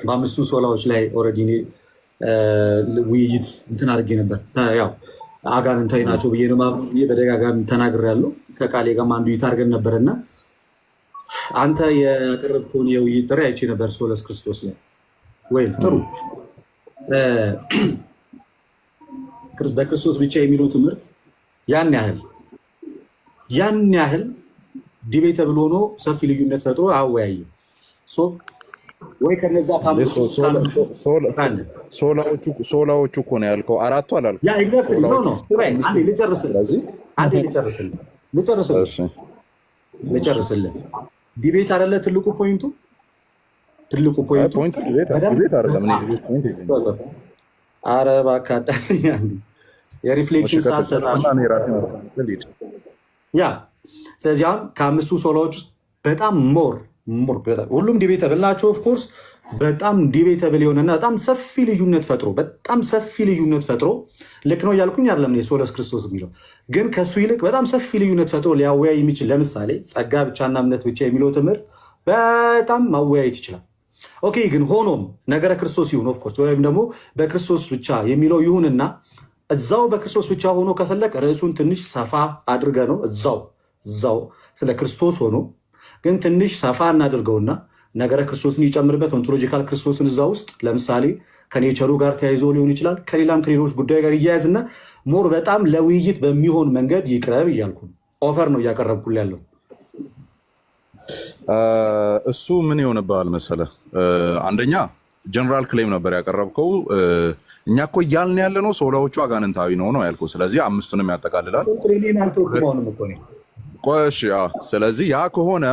በአምስቱ ሶላዎች ላይ ኦልሬዲ እኔ ውይይት እንትን አድርጌ ነበር። ያው አጋንንታዊ ናቸው ብዬ ነው በደጋጋሚ ተናግሬያለሁ። ከቃሌ ጋርም አንዱ ውይይት አድርገን ነበር እና አንተ ያቀረብከውን የውይይት ጥሪ አይቼ ነበር ሶለስ ክርስቶስ ላይ ወይ ጥሩ በክርስቶስ ብቻ የሚለው ትምህርት ያን ያህል ዲቤተብል ሆኖ ሰፊ ልዩነት ፈጥሮ አወያየም። ወይ ከነዛ ሶላዎቹ እኮ ነው ያልከው፣ አራቱ አላልኩም። ልጨርስልህ። ዲቤት አይደለ ትልቁ ፖይንቱ ኧረ እባክህ የሪፍሌክሽን ሰዓት ሰጣለሁ። ያ ስለዚህ አሁን ከአምስቱ ሶላዎች ውስጥ በጣም ሞር ሁሉም ዲቤተብል ናቸው። ኦፍኮርስ በጣም ዲቤተብል የሆነና በጣም ሰፊ ልዩነት ፈጥሮ ልክ ነው እያልኩኝ አይደለም ሶለስ ክርስቶስ የሚለው ግን ከሱ ይልቅ በጣም ሰፊ ልዩነት ፈጥሮ ሊያወያይ የሚችል ለምሳሌ ጸጋ ብቻና እምነት ብቻ የሚለው ትምህርት በጣም ማወያየት ይችላል። ኦኬ ግን ሆኖም ነገረ ክርስቶስ ይሁን ኦፍኮርስ ወይም ደግሞ በክርስቶስ ብቻ የሚለው ይሁንና እዛው በክርስቶስ ብቻ ሆኖ ከፈለግ ርዕሱን ትንሽ ሰፋ አድርገ ነው እዛው ስለ ክርስቶስ ሆኖ ግን ትንሽ ሰፋ እናድርገውና ነገረ ክርስቶስን ይጨምርበት። ኦንቶሎጂካል ክርስቶስን እዛ ውስጥ ለምሳሌ ከኔቸሩ ጋር ተያይዞ ሊሆን ይችላል ከሌሎች ጉዳይ ጋር እያያዝና ሞር በጣም ለውይይት በሚሆን መንገድ ይቅረብ እያልኩ ኦፈር ነው እያቀረብኩል ያለው። እሱ ምን ይሆንብሃል መሰለህ፣ አንደኛ ጀነራል ክሌም ነበር ያቀረብከው። እኛ እኮ እያልን ያለ ነው ሶላዎቹ አጋንንታዊ ነው ያልከው። ስለዚህ አምስቱንም ያጠቃልላል። ቆሽ ስለዚህ ያ ከሆነ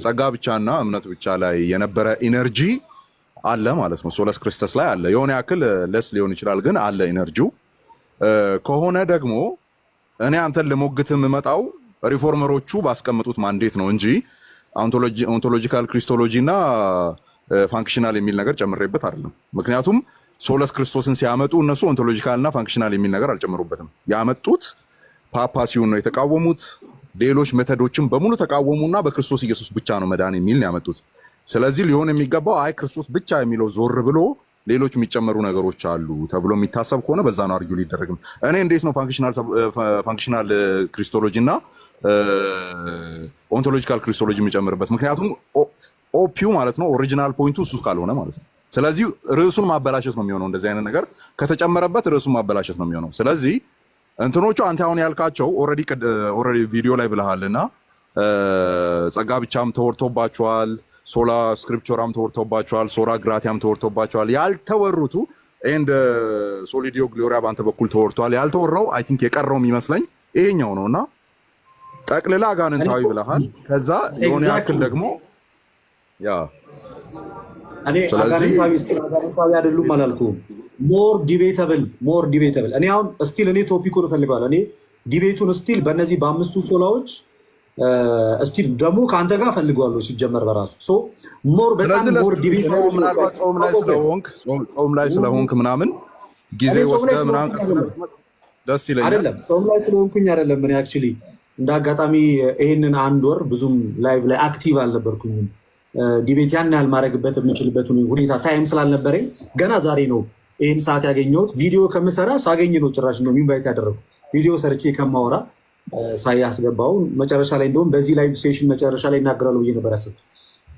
ጸጋ ብቻና እምነት ብቻ ላይ የነበረ ኢነርጂ አለ ማለት ነው። ሶለስ ክርስቶስ ላይ አለ። የሆነ ያክል ለስ ሊሆን ይችላል ግን አለ ኢነርጂው። ከሆነ ደግሞ እኔ አንተን ልሞግት የምመጣው ሪፎርመሮቹ ባስቀምጡት ማንዴት ነው እንጂ ኦንቶሎጂካል ክሪስቶሎጂ እና ፋንክሽናል የሚል ነገር ጨምሬበት አይደለም። ምክንያቱም ሶለስ ክርስቶስን ሲያመጡ እነሱ ኦንቶሎጂካል እና ፋንክሽናል የሚል ነገር አልጨምሩበትም። ያመጡት ፓፓሲውን ነው የተቃወሙት። ሌሎች ሜተዶችን በሙሉ ተቃወሙና በክርስቶስ ኢየሱስ ብቻ ነው መዳን የሚል ነው ያመጡት። ስለዚህ ሊሆን የሚገባው አይ ክርስቶስ ብቻ የሚለው ዞር ብሎ ሌሎች የሚጨመሩ ነገሮች አሉ ተብሎ የሚታሰብ ከሆነ በዛ ነው አርጊው ሊደረግም። እኔ እንዴት ነው ፋንክሽናል ክሪስቶሎጂ እና ኦንቶሎጂካል ክሪስቶሎጂ የሚጨምርበት? ምክንያቱም ኦፒው ማለት ነው ኦሪጂናል ፖይንቱ እሱ ካልሆነ ማለት ነው። ስለዚህ ርዕሱን ማበላሸት ነው የሚሆነው። እንደዚህ አይነት ነገር ከተጨመረበት ርዕሱን ማበላሸት ነው የሚሆነው። ስለዚህ እንትኖቹ አንተ አሁን ያልካቸው ኦልሬዲ ቪዲዮ ላይ ብለሃልና ጸጋ ብቻም ተወርቶባቸዋል፣ ሶላ ስክሪፕቸራም ተወርቶባቸዋል፣ ሶላ ግራቲያም ተወርቶባቸዋል። ያልተወሩቱ ኤንድ ሶሊዲዮ ግሎሪያ በአንተ በኩል ተወርቷል። ያልተወራው አይ ቲንክ የቀረው የሚመስለኝ ይሄኛው ነውና ጠቅልላ አጋንንታዊ ብለሃል። ከዛ የሆነ ያክል ደግሞ ያ ስለዚህ አጋንንታዊ አይደሉም አላልኩም። ሞር ዲቤተብል እኔ አሁን ስቲል እኔ ቶፒኩን እፈልገዋለሁ። እኔ ዲቤቱን ስቲል በእነዚህ በአምስቱ ሶላዎች ስቲል ደግሞ ከአንተ ጋር እፈልገዋለሁ ሲጀመር በራሱ ሞር በጣም ሞር ዲቤተብል ምናልባት ጾም ላይ ስለሆንክ ምናምን ጊዜ ወስደህ ምናምን ደስ ይለኛል። አይደለም ጾም ላይ ስለሆንኩኝ አይደለም። እኔ አክቹሊ እንደ አጋጣሚ ይሄንን አንድ ወር ብዙም ላይቭ ላይ አክቲቭ አልነበርኩኝም። ዲቤት ያን ያህል ማድረግበት የምችልበት ሁኔታ ታይም ስላልነበረኝ ገና ዛሬ ነው ይህን ሰዓት ያገኘሁት። ቪዲዮ ከምሰራ ሳገኝ ነው ጭራሽ ነው ኢንቫይት ያደረጉ። ቪዲዮ ሰርቼ ከማወራ ሳያስገባው መጨረሻ ላይ እንደውም በዚህ ላይቭ ሴሽን መጨረሻ ላይ እናገራለሁ ብዬ ነበር ያሰብኩት።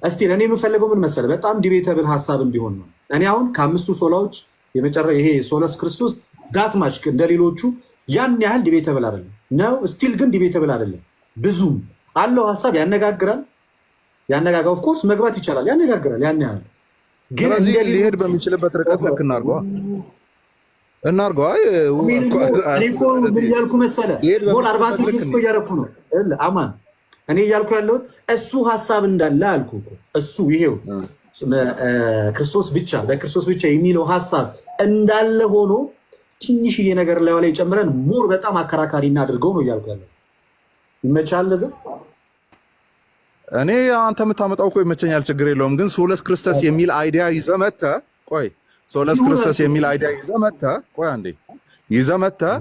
እስቲ እኔ የምፈልገው ምን መሰለህ፣ በጣም ዲቤተብል ሀሳብ እንዲሆን ነው። እኔ አሁን ከአምስቱ ሶላዎች ይሄ ሶለስ ክርስቶስ ዳትማች እንደሌሎቹ ያን ያህል ዲቤተብል አይደለም ነው። ስቲል ግን ዲቤተብል አይደለም። ብዙም አለው ሀሳብ ያነጋግራል። ኦፍኮርስ መግባት ይቻላል። ያነጋግራል ያን ያህል ግን ሊሄድ በሚችልበት ርቀት ልክ እናርገዋ። እኔ እኮ ምን እያልኩ መሰለህ ሞር አድቫንቴጅ እኮ እያደረኩ ነው አማን። እኔ እያልኩ ያለሁት እሱ ሀሳብ እንዳለ አልኩ እኮ እሱ ይሄው ክርስቶስ ብቻ በክርስቶስ ብቻ የሚለው ሀሳብ እንዳለ ሆኖ ትንሽዬ ነገር ላይ ጨምረን ሞር በጣም አከራካሪ እናድርገው ነው እያልኩ ያለው። ይመቻል ለዛ እኔ አንተ የምታመጣው እኮ ይመቸኛል፣ ችግር የለውም። ግን ሶለስ ክርስቶስ የሚል አይዲያ ይዘህ መተህ ሶለስ ክርስቶስ የሚል አይዲያ ይዘህ መተህ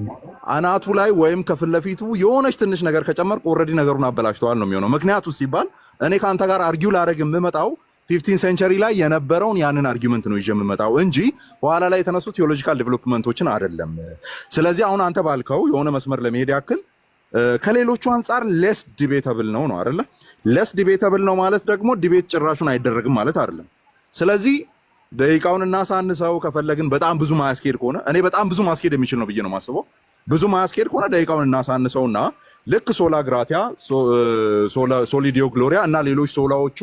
አናቱ ላይ ወይም ከፊት ለፊቱ የሆነች ትንሽ ነገር ከጨመርክ ኦልሬዲ ነገሩን አበላሽተዋል ነው የሚሆነው። ምክንያቱ ሲባል እኔ ከአንተ ጋር አርጊው ላደርግ የምመጣው 15 ሴንቸሪ ላይ የነበረውን ያንን አርጊመንት ነው ይዤ የምመጣው እንጂ በኋላ ላይ የተነሱ ቴዎሎጂካል ዴቨሎፕመንቶችን አይደለም። ስለዚህ አሁን አንተ ባልከው የሆነ መስመር ለመሄድ ያክል ከሌሎቹ አንጻር ሌስ ዲቤተብል ነው አይደለ? ሌስ ዲቤተብል ነው ማለት ደግሞ ዲቤት ጭራሹን አይደረግም ማለት አይደለም። ስለዚህ ደቂቃውን እናሳንሰው ከፈለግን በጣም ብዙ ማስኬድ ከሆነ እኔ በጣም ብዙ ማስኬድ የሚችል ነው ብዬ ነው የማስበው። ብዙ ማስኬድ ከሆነ ደቂቃውን እናሳንሰውና ልክ ሶላ ግራቲያ፣ ሶሊዲዮ ግሎሪያ እና ሌሎች ሶላዎቹ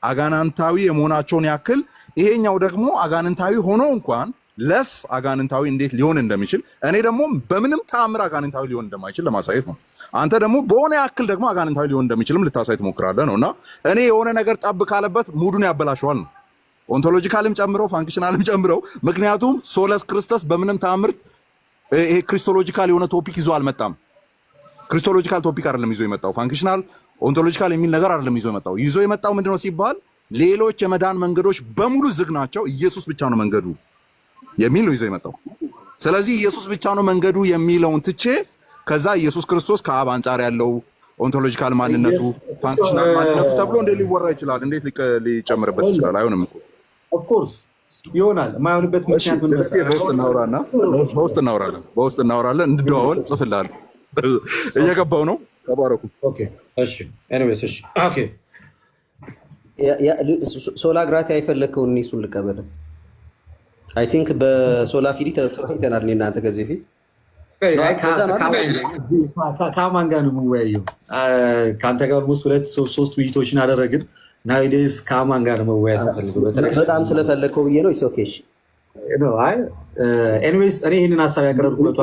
አጋናንታዊ የመሆናቸውን ያክል ይሄኛው ደግሞ አጋንንታዊ ሆኖ እንኳን ለስ አጋንንታዊ እንዴት ሊሆን እንደሚችል እኔ ደግሞ በምንም ተአምር አጋንንታዊ ሊሆን እንደማይችል ለማሳየት ነው። አንተ ደግሞ በሆነ ያክል ደግሞ አጋንንታዊ ሊሆን እንደሚችልም ልታሳይ ትሞክራለህ ነውና እኔ የሆነ ነገር ጠብ ካለበት ሙዱን ያበላሸዋል ነው ኦንቶሎጂካልም ጨምረው ፋንክሽናልም ጨምረው። ምክንያቱም ሶለስ ክርስቶስ በምንም ተአምር ይሄ ክሪስቶሎጂካል የሆነ ቶፒክ ይዞ አልመጣም። ክሪስቶሎጂካል ቶፒክ አይደለም ይዞ የመጣው፣ ፋንክሽናል ኦንቶሎጂካል የሚል ነገር አይደለም ይዞ የመጣው ምንድነው ሲባል ሌሎች የመዳን መንገዶች በሙሉ ዝግ ናቸው፣ ኢየሱስ ብቻ ነው መንገዱ የሚል ነው ይዞ የመጣው። ስለዚህ ኢየሱስ ብቻ ነው መንገዱ የሚለውን ትቼ ከዛ ኢየሱስ ክርስቶስ ከአብ አንጻር ያለው ኦንቶሎጂካል ማንነቱ ፋንክሽናል ማንነቱ ተብሎ እንዴት ሊወራ ይችላል? እንዴት ሊጨምርበት ይችላል? አይሆንም እኮ ኦፍ ኮርስ ይሆናል። የማይሆንበት ምክንያት ምን መሰለህ? በውስጥ እናወራለን እንደዋወል ጽፍልሃል። እየገባው ነው። ተባረኩ። ኦኬ እሺ። ኤኒዌይስ እሺ ኦኬ። ሶላ ግራቲ አይፈለከውን እሱን ልቀበል። አይ ቲንክ በሶላ ፊዲ ተወያይተናል እኔ እናንተ ከዚህ በፊት ከማን ጋር ነው የምወያየው? ከአንተ ጋር ውስጥ 2-3 ውይይቶችን አደረግን። ናይዴስ ከማን ጋር ነው መወያየት ፈልገው? በጣም ስለፈለግከው ብዬ ነው። ኦኬ እሺ። ኤኒዌይስ እኔ ይህንን ሀሳብ ያቀረብኩበት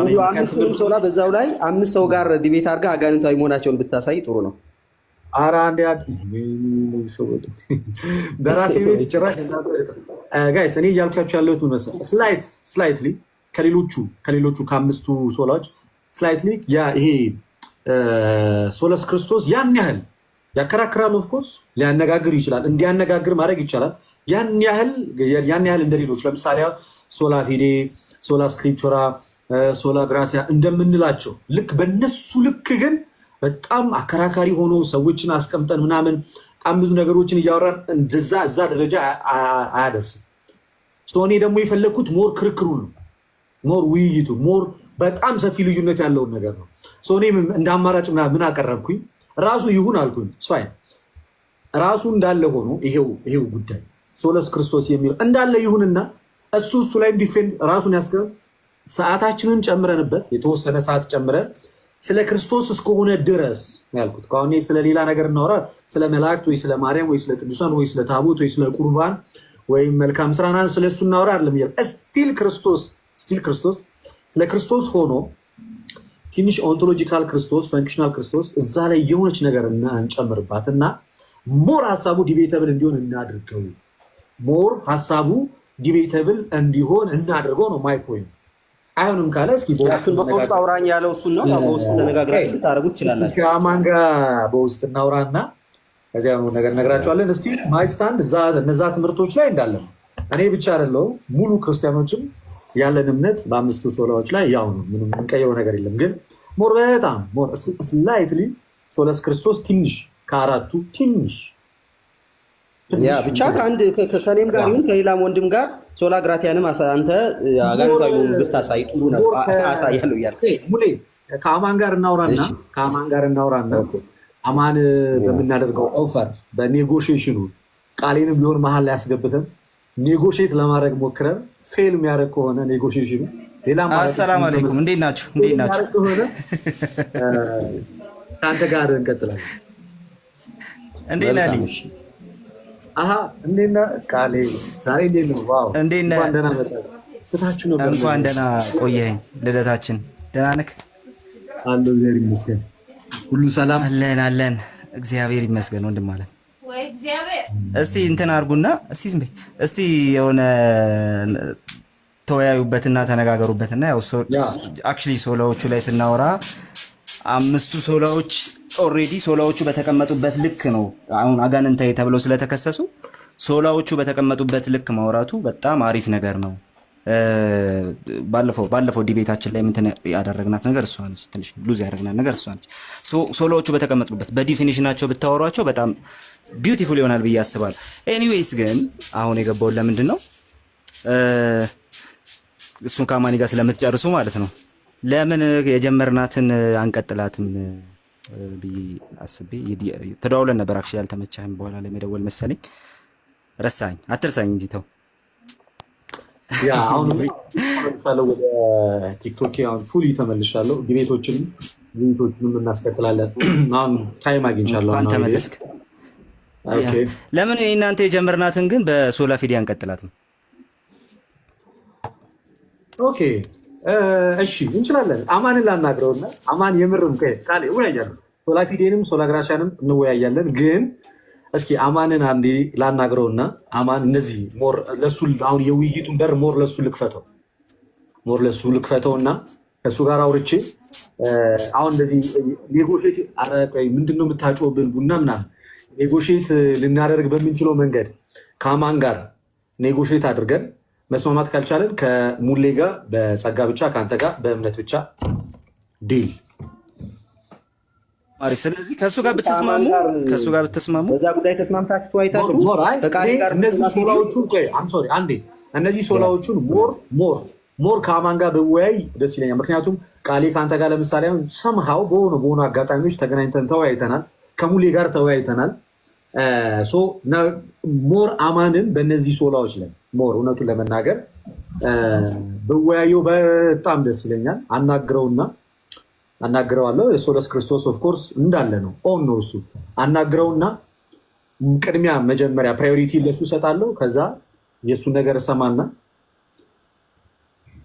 ሶላ በዛው ላይ 5 ሰው ጋር ዲቤት አድርጋ አጋንንታዊ መሆናቸውን ብታሳይ ጥሩ ነው። ኧረ አንዴ በራሴ ቤት ጭራሽ ጋይስ፣ እኔ እያልኳቸው ያለሁት ምን መሰለህ? ስላይትሊ ከሌሎቹ ከአምስቱ ሶላዎች ስላይትሊ ይሄ ሶለስ ክርስቶስ ያን ያህል ያከራክራል። ኦፍኮርስ ሊያነጋግር ይችላል፣ እንዲያነጋግር ማድረግ ይቻላል። ያን ያህል እንደሌሎች ለምሳሌ ሶላ ፊዴ፣ ሶላ ስክሪፕቹራ፣ ሶላ ግራሲያ እንደምንላቸው ልክ በነሱ ልክ ግን በጣም አከራካሪ ሆኖ ሰዎችን አስቀምጠን ምናምን በጣም ብዙ ነገሮችን እያወራን እዛ ደረጃ አያደርስም። እኔ ደግሞ የፈለግኩት ሞር ክርክሩ ነው፣ ሞር ውይይቱ፣ ሞር በጣም ሰፊ ልዩነት ያለውን ነገር ነው። እኔ እንደ አማራጭ ምን አቀረብኩኝ? ራሱ ይሁን አልኩኝ። ስፋይን ራሱ እንዳለ ሆኖ ይሄው ጉዳይ ሶለስ ክርስቶስ የሚለው እንዳለ ይሁንና እሱ ላይ ዲፌንድ ራሱን ያስገብ ሰዓታችንን ጨምረንበት የተወሰነ ሰዓት ጨምረን ስለ ክርስቶስ እስከሆነ ድረስ ያልኩት። ከአሁን ስለ ሌላ ነገር እናወራ፣ ስለ መላእክት ወይ ስለ ማርያም ወይ ስለ ቅዱሳን ወይ ስለ ታቦት ወይ ስለ ቁርባን ወይም መልካም ስራና ስለ እሱ እናወራ አይደለም ይላል። ስቲል ክርስቶስ ስለ ክርስቶስ ሆኖ ትንሽ ኦንቶሎጂካል ክርስቶስ፣ ፈንክሽናል ክርስቶስ እዛ ላይ የሆነች ነገር እንጨምርባት እና ሞር ሀሳቡ ዲቤተብል እንዲሆን እናድርገው። ሞር ሀሳቡ ዲቤተብል እንዲሆን እናድርገው ነው ማይ ፖይንት። አይሆንም ካለ እስኪ በውስጥ አውራኝ ያለው እሱን ነው። በውስጥ ተነጋግራችሁ ታደርጉት ትችላላችሁ። ከአማን ጋር በውስጥ እናውራና ከዚያ ነው ነገር ነግራቸዋለን። እስቲ ማይ ስታንድ እነዛ ትምህርቶች ላይ እንዳለ እኔ ብቻ አይደለሁም፣ ሙሉ ክርስቲያኖችም ያለን እምነት በአምስቱ ሶላዎች ላይ ያው ነው። ምንም የምንቀይረው ነገር የለም። ግን ሞር በጣም ሞር ስላይትሊ ሶለስ ክርስቶስ ትንሽ ከአራቱ ትንሽ ብቻ ከኔም ጋር ይሁን ከሌላም ወንድም ጋር ሶላ ግራቲያንም አንተ አጋንንታዊ ብታሳይ ጥሩ ነው። አሳያለሁ እያልክ ሙሌ ከአማን ጋር እናውራና አማን በምናደርገው ኦፈር በኔጎሽዬሽኑ ቃሌንም ቢሆን መሀል ላይ ያስገብተን ኔጎሽዬት ለማድረግ ሞክረን ፌል የሚያደርግ ከሆነ ኔጎሽዬሽኑ ሌላ አሰላሙ አለይኩም እንዴት ናችሁ? ከአንተ ጋር እንቀጥላለን። እንዴት ነህ ልኝ? እንዴት ነህ ቃሌ? ዛሬ እንዴት ነው? ዋው እንዴት ነህ? እንኳን ደህና መጣህ። ፍታችሁ ነበር። እንኳን ደህና ቆየኸኝ። ልደታችን ደህና ነህ? አለሁ እግዚአብሔር ይመስገን። ሁሉ ሰላም አለን። እግዚአብሔር ይመስገን ወንድም አለን። እስቲ እንትን አድርጉና እስቲ የሆነ ተወያዩበትና ተነጋገሩበትና ያው አክቹሊ ሶላዎቹ ላይ ስናወራ አምስቱ ሶላዎች ኦልሬዲ ሶላዎቹ በተቀመጡበት ልክ ነው። አሁን አጋንንታዊ ተብለው ስለተከሰሱ ሶላዎቹ በተቀመጡበት ልክ ማውራቱ በጣም አሪፍ ነገር ነው። ባለፈው ዲቤታችን ላይ ምንትን ያደረግናት ነገር እሷ ነች። ትንሽ ሉዝ ያደረግናት ነገር እሷ ነች። ሶሎዎቹ በተቀመጡበት በዲፊኒሽናቸው ብታወሯቸው በጣም ቢዩቲፉል ይሆናል ብዬ አስባለሁ። ኤኒዌይስ ግን አሁን የገባውን ለምንድን ነው እሱን ከአማኒ ጋር ስለምትጨርሱ ማለት ነው ለምን የጀመርናትን አንቀጥላትም ብዬ አስቤ ተደዋውለን ነበር። አክቹዋሊ ያልተመቻህም በኋላ ላይ መደወል መሰለኝ ረሳኝ። አትርሳኝ እንጂ ተው። ያ አሁን ተመልሻለሁ ወደ ቲክቶክ አሁን ፉሊ ተመልሻለሁ። ዲቤቶችንም እናስቀጥላለን። አሁን ታይም አግኝቻለሁ። አንተ ተመለስክ። ኦኬ ለምን እናንተ የጀመርናትን ግን በሶላ ፊዲ አንቀጥላትም? ኦኬ እሺ እንችላለን። አማንን ላናግረውና አማን የምርም ቃል እንወያያለን። ሶላ ፊዴንም ሶላ ግራሻንም እንወያያለን። ግን እስኪ አማንን አንዴ ላናግረውና አማን እነዚህ ሞር ለሱ አሁን የውይይቱን በር ሞር ለሱ ልክፈተውና ከሱ ጋር አውርቼ አሁን እንደዚህ ኔጎሼት አረቀይ ምንድነው የምታጮብን ቡና ምናምን ኔጎሼት ልናደርግ በምንችለው መንገድ ከአማን ጋር ኔጎሼት አድርገን መስማማት ካልቻለን ከሙሌ ጋር በጸጋ ብቻ ከአንተ ጋር በእምነት ብቻ ዲል አሪፍ። ስለዚህ ከሱ ጋር ብትስማሙ በዛ ጉዳይ ተስማምታችሁ ተወያይታችሁ እነዚህ ሶላዎቹን ሞር ከአማን ጋር ብወያይ ደስ ይለኛል። ምክንያቱም ቃሌ ከአንተ ጋር ለምሳሌ አሁን ሰምሃው በሆኑ አጋጣሚዎች ተገናኝተን ተወያይተናል፣ ከሙሌ ጋር ተወያይተናል። ሞር አማንን በእነዚህ ሶላዎች ላይ ሞር እውነቱን ለመናገር ብወያየው በጣም ደስ ይለኛል። አናግረዋለሁ። የሶለስ ክርስቶስ ኦፍኮርስ እንዳለ ነው ኦን ነው እሱ። አናግረውና ቅድሚያ መጀመሪያ ፕራዮሪቲ ለሱ ሰጣለሁ። ከዛ የእሱን ነገር እሰማና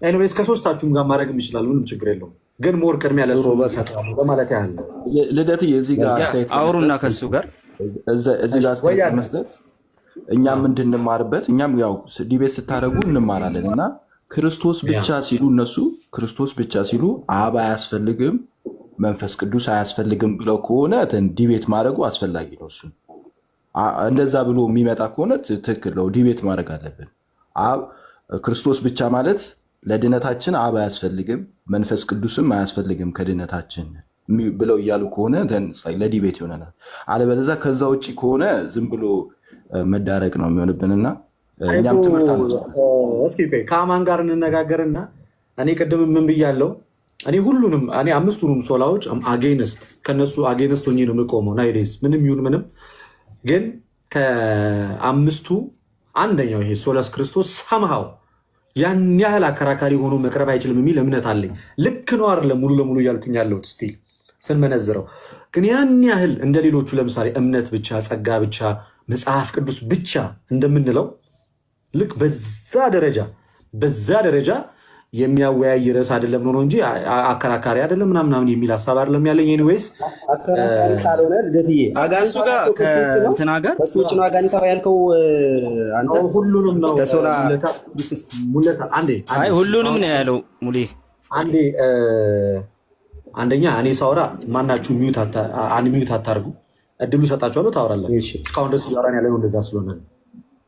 ኤኒዌይስ ከሶስታችሁም ጋር ማድረግ ይችላል፣ ምንም ችግር የለውም። ግን ሞር ቅድሚያ ለሱ ሰጣለሁ በማለት ያህል ልደትዬ እዚህ ጋር አውሩና ከሱ ጋር እዚህ ጋር አስተያየት መስጠት እኛም እንድንማርበት እኛም ያው ዲቤት ስታደርጉ እንማራለን እና ክርስቶስ ብቻ ሲሉ እነሱ ክርስቶስ ብቻ ሲሉ አብ አያስፈልግም መንፈስ ቅዱስ አያስፈልግም ብለው ከሆነ ዲቤት ማድረጉ አስፈላጊ ነው። እሱ እንደዛ ብሎ የሚመጣ ከሆነ ትክክል ነው፣ ዲቤት ማድረግ አለብን። አብ ክርስቶስ ብቻ ማለት ለድነታችን አብ አያስፈልግም መንፈስ ቅዱስም አያስፈልግም ከድነታችን ብለው እያሉ ከሆነ ለዲቤት ይሆነናል። አለበለዚያ ከዛ ውጭ ከሆነ ዝም ብሎ መዳረቅ ነው የሚሆንብንና እኛም ትምህርት ከአማን ጋር እንነጋገርና እኔ ቅድም ምን ብያለሁ? እኔ አምስቱንም ሶላዎች አጌንስት ከነሱ አጌንስት ሆኜ ነው የምቆመው። ናይዴስ ምንም ይሁን ምንም፣ ግን ከአምስቱ አንደኛው ይሄ ሶለስ ክርስቶስ ሰምሃው ያን ያህል አከራካሪ ሆኖ መቅረብ አይችልም የሚል እምነት አለኝ። ልክ ነው አይደለም ሙሉ ለሙሉ እያልኩኝ ያለሁት ስቲል ስንመነዝረው፣ ግን ያን ያህል እንደ ሌሎቹ ለምሳሌ እምነት ብቻ ጸጋ ብቻ መጽሐፍ ቅዱስ ብቻ እንደምንለው ልክ በዛ ደረጃ የሚያወያይ ርዕስ አይደለም ነው እንጂ አከራካሪ አይደለም ምናምን የሚል ሀሳብ አይደለም ያለኝ። ኤኒዌይስ አከራካሪ ካልሆነ ልደትዬ እሱ ጋር ከእንትና ጋር እሱ ውጭ ነው አጋንንታው ያልከው አንተ ሁሉንም ነው ሁሉንም ነው ያለው ሙሌ። አንደኛ እኔ ሳወራ ማናችሁ ሚዩት አታርጉ፣ እድሉ ሰጣችኋለሁ፣ ታወራላችሁ። እስካሁን ድረስ እያወራን ያለ እንደዛ ስለሆነ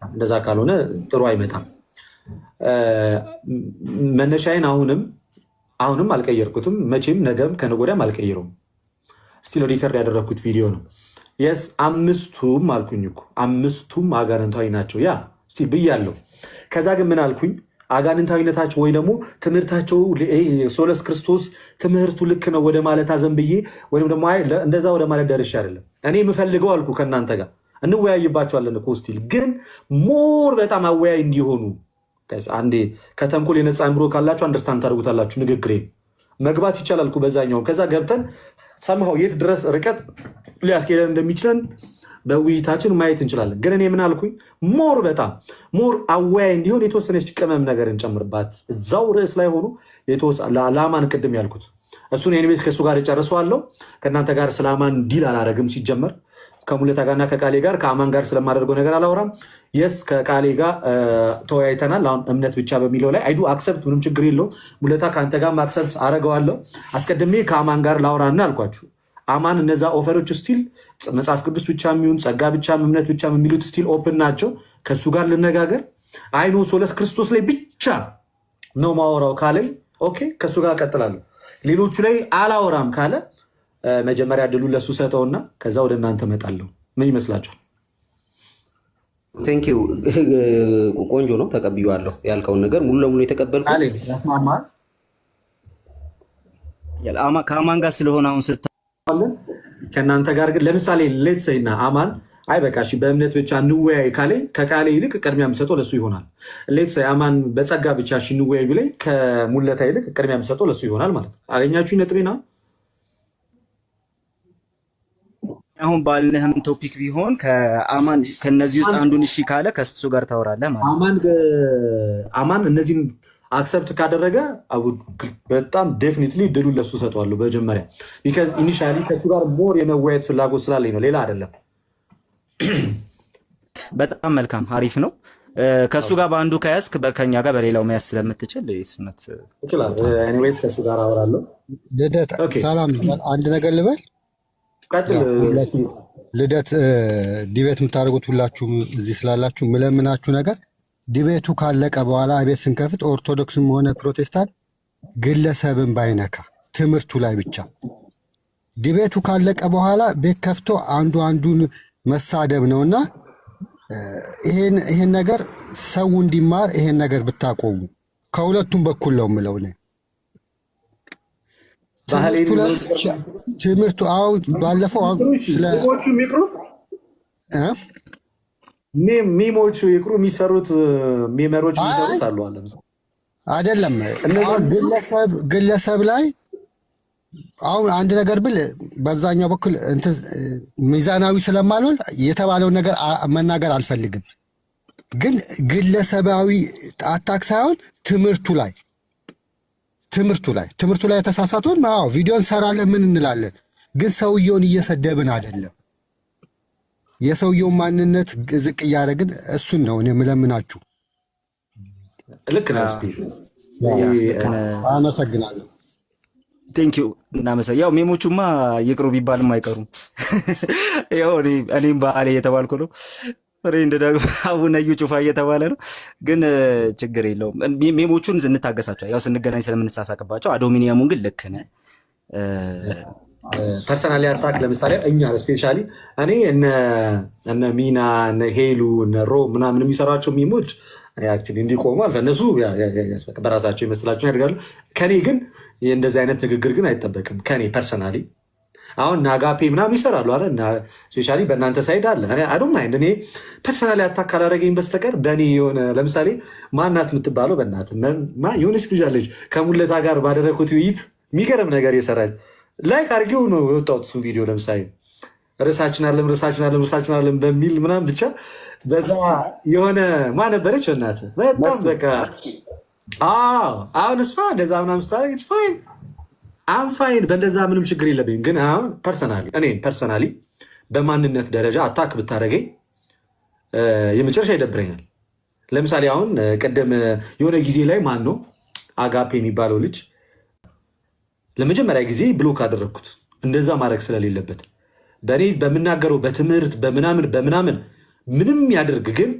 እንደዛ ካልሆነ ጥሩ አይመጣም። መነሻዬን አሁንም አልቀየርኩትም፣ መቼም ነገም ከነገ ወዲያም አልቀይረውም። ስቲል ሪከርድ ያደረግኩት ቪዲዮ ነው። የስ አምስቱም አልኩኝ እኮ አምስቱም አጋንንታዊ ናቸው። ያ ስቲል ብያለሁ። ከዛ ግን ምን አልኩኝ? አጋንንታዊነታቸው ወይ ደግሞ ትምህርታቸው ሶለስ ክርስቶስ ትምህርቱ ልክ ነው ወደ ማለት አዘንብዬ ወይም ደግሞ እንደዛ ወደ ማለት ደርሼ አይደለም። እኔ የምፈልገው አልኩ ከእናንተ ጋር እንወያይባቸዋለን እኮ ስቲል ግን ሞር በጣም አወያይ እንዲሆኑ አንዴ ከተንኮል የነፃ አእምሮ ካላችሁ አንደርስታንድ ታደርጉታላችሁ። ንግግሬ መግባት ይቻላል እኮ በዛኛው። ከዛ ገብተን ሰምሃው የት ድረስ ርቀት ሊያስኬደን እንደሚችለን በውይይታችን ማየት እንችላለን። ግን እኔ ምን አልኩኝ? በጣም ሞር አወያይ እንዲሆን የተወሰነች ቅመም ነገር እንጨምርባት እዛው ርዕስ ላይ ሆኖ ለአማን ቅድም ያልኩት እሱን ኤኒዌይስ ከእሱ ጋር እጨርሰዋለሁ። ከእናንተ ጋር ስለ አማን ዲል አላረግም። ሲጀመር ከሙለታ ጋርና ከቃሌ ጋር ከአማን ጋር ስለማደርገው ነገር አላወራም። የስ ከቃሌ ጋር ተወያይተናል። አሁን እምነት ብቻ በሚለው ላይ አይዱ አክሰፕት ምንም ችግር የለውም። ሙለታ ከአንተ ጋር አክሰፕት አረገዋለሁ። አስቀድሜ ከአማን ጋር ላውራና አልኳችሁ። አማን እነዛ ኦፈሮች ስቲል መጽሐፍ ቅዱስ ብቻ የሚሆን ጸጋ ብቻ እምነት ብቻ የሚሉት ስቲል ኦፕን ናቸው። ከእሱ ጋር ልነጋገር። አይኖ ሶለስ ክርስቶስ ላይ ብቻ ነው ማወራው ካለኝ ኦኬ ከእሱ ጋር እቀጥላለሁ። ሌሎቹ ላይ አላወራም ካለ መጀመሪያ ድሉን ለእሱ ሰጠውና ከዛ ወደ እናንተ እመጣለሁ። ምን ይመስላችኋል? ቴንክ ዩ ቆንጆ ነው፣ ተቀብያለሁ። ያልከውን ነገር ሙሉ ለሙሉ የተቀበልኩት ያስማማል። ከአማን ጋር ስለሆነ አሁን ከእናንተ ጋር ግን ለምሳሌ ሌት ሰይና አማን አይ በቃ እሺ በእምነት ብቻ እንወያይ ካለኝ ከቃሌ ይልቅ ቅድሚያ የምሰጠው ለሱ ይሆናል። ሌት ሰይ አማን በጸጋ ብቻ እሺ እንወያይ ቢለኝ ከሙለታ ይልቅ ቅድሚያ የምሰጠው ለሱ ይሆናል ማለት ነው። አገኛችሁ ነጥቤና አሁን ባልነህም ቶፒክ ቢሆን ከአማን ከነዚህ ውስጥ አንዱን እሺ ካለ ከሱ ጋር ታወራለህ ማለት አማን እነዚህን አክሰፕት ካደረገ በጣም ዴፊኒትሊ ድሉን ለሱ ሰጠዋለሁ መጀመሪያ። ቢካዝ ኢኒሻሊ ከሱ ጋር ሞር የመወያየት ፍላጎት ስላለኝ ነው፣ ሌላ አይደለም። በጣም መልካም አሪፍ ነው። ከሱ ጋር በአንዱ ከያዝክ ከኛ ጋር በሌላው መያዝ ስለምትችል ስነት ይችላል። ኤኒዌይስ ከሱ ጋር አወራለሁ። ልደት ሰላም፣ አንድ ነገር ልበል። ልደት ዲቤት የምታደርጉት ሁላችሁም እዚህ ስላላችሁ ምለምናችሁ ነገር ዲቤቱ ካለቀ በኋላ ቤት ስንከፍት ኦርቶዶክስም ሆነ ፕሮቴስታንት ግለሰብን ባይነካ ትምህርቱ ላይ ብቻ ዲቤቱ ካለቀ በኋላ ቤት ከፍቶ አንዱ አንዱን መሳደብ ነውና ይሄን ነገር ሰው እንዲማር ይሄን ነገር ብታቆሙ ከሁለቱም በኩል ነው የምለው እኔ። ትምህርቱ አሁን ባለፈው ስለ ሚሞቹ ይቅሩ የሚሰሩት ሜመሮች የሚሰሩት አሉ አይደለም። ግለሰብ ላይ አሁን አንድ ነገር ብል በዛኛው በኩል ሚዛናዊ ስለማልሆን የተባለውን ነገር መናገር አልፈልግም። ግን ግለሰባዊ አታክ ሳይሆን ትምህርቱ ላይ የተሳሳቱን ቪዲዮ እንሰራለን ምን እንላለን፣ ግን ሰውየውን እየሰደብን አይደለም። የሰውየውን ማንነት ዝቅ እያደረግን እሱን ነው እኔ የምለምናችሁ። ልክ ነህ። አመሰግናለሁ። ቴንኪዩ ያው ሜሞቹማ ይቅሩ ቢባልም አይቀሩም። ያው እኔም በአሌ እየተባልኩ ነው፣ ፍሬንድ ደግሞ አቡነ እዩ ጩፋ እየተባለ ነው። ግን ችግር የለውም። ሜሞቹን እንታገሳቸው፣ ያው ስንገናኝ ስለምንሳሳቅባቸው። አዶሚኒየሙን ግን ልክ ነህ። ፐርሰናሊ አታክ ለምሳሌ እኛ ስፔሻሊ እኔ እነ ሚና እነ ሄሉ እነ ሮ ምናምን የሚሰሯቸው ሚሞች እንዲቆሙ አልፈ እነሱ በራሳቸው ይመስላቸውን ያደርጋሉ። ከኔ ግን እንደዚህ አይነት ንግግር ግን አይጠበቅም ከኔ ፐርሰናሊ። አሁን ናጋፔ ምናምን ይሰራሉ አለ ስፔሻሊ በእናንተ ሳይድ አለ። አዶም ማይንድ እኔ ፐርሰናሊ አታክ ካላደረገኝ በስተቀር በእኔ የሆነ ለምሳሌ ማናት የምትባለው በእናት የሆነች ልጅ አለች ከሙለታ ጋር ባደረግኩት ውይይት የሚገርም ነገር የሰራች ላይክ አድርጌው ነው የወጣሁት እሱን ቪዲዮ። ለምሳሌ ርዕሳችን አለም በሚል ምናምን ብቻ በዛ የሆነ ነበረች በእናትህ በጣም በቃ አሁን እሷ እንደዛ ምናምን ስታደርግ ኢትስ ፋይን አም ፋይን፣ በእንደዛ ምንም ችግር የለብኝም። ግን አሁን ፐርሰናሊ በማንነት ደረጃ አታክ ብታደርገኝ የመጨረሻ ይደብረኛል። ለምሳሌ አሁን ቅድም የሆነ ጊዜ ላይ ማን ነው አጋፔ የሚባለው ልጅ ለመጀመሪያ ጊዜ ብሎክ አደረግኩት። እንደዛ ማድረግ ስለሌለበት በእኔ በምናገረው በትምህርት በምናምን ምንም ያደርግ ግን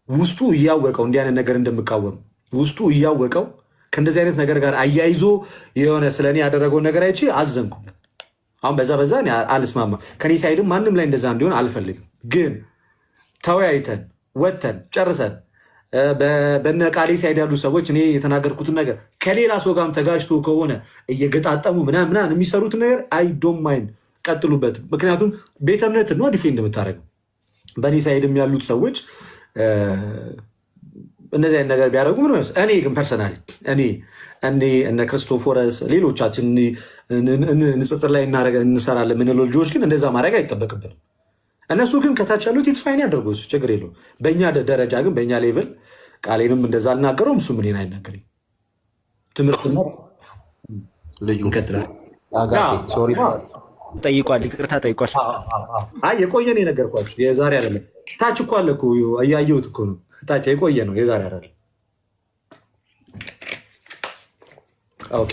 ውስጡ እያወቀው እንዲህ አይነት ነገር እንደምቃወም ውስጡ እያወቀው ከእንደዚህ አይነት ነገር ጋር አያይዞ የሆነ ስለኔ ያደረገውን ነገር አይቼ አዘንኩበት። አሁን በዛ አልስማማ። ከኔ ሳይድም ማንም ላይ እንደዛ እንዲሆን አልፈልግም። ግን ተወያይተን ወተን ጨርሰን በነ ቃሌ ሳይድ ያሉ ሰዎች እኔ የተናገርኩትን ነገር ከሌላ ሰው ጋርም ተጋጅቶ ከሆነ እየገጣጠሙ ምናምን የሚሰሩትን ነገር አይ ዶንት ማይንድ ቀጥሉበት። ምክንያቱም ቤተ እምነት ነው ዲፌንድ የምታደርገው። በእኔ ሳይድም ያሉት ሰዎች እነዚህ አይነት ነገር ቢያደርጉ ምን ማለት። እኔ ግን ፐርሰናሊ እኔ እነ ክርስቶፎረስ ሌሎቻችን ንጽጽር ላይ እንሰራለን የምንለው ልጆች ግን እንደዛ ማድረግ አይጠበቅብንም። እነሱ ግን ከታች ያሉት ኢትፋይን ያደርጉ ችግር የለውም። በእኛ ደረጃ ግን በእኛ ሌቭል ቃሌንም እንደዛ አልናገረውም፣ እሱ ምን አይናገረኝ። ትምህርትና ልጁ ጠይቋል፣ ይቅርታ ጠይቋል። የቆየ ነው የነገርኳችሁ፣ የዛሬ አይደለም። ታች እኮ አለ እኮ እያየሁት እኮ ነው። ታች የቆየ ነው፣ የዛሬ አይደለም። ኦኬ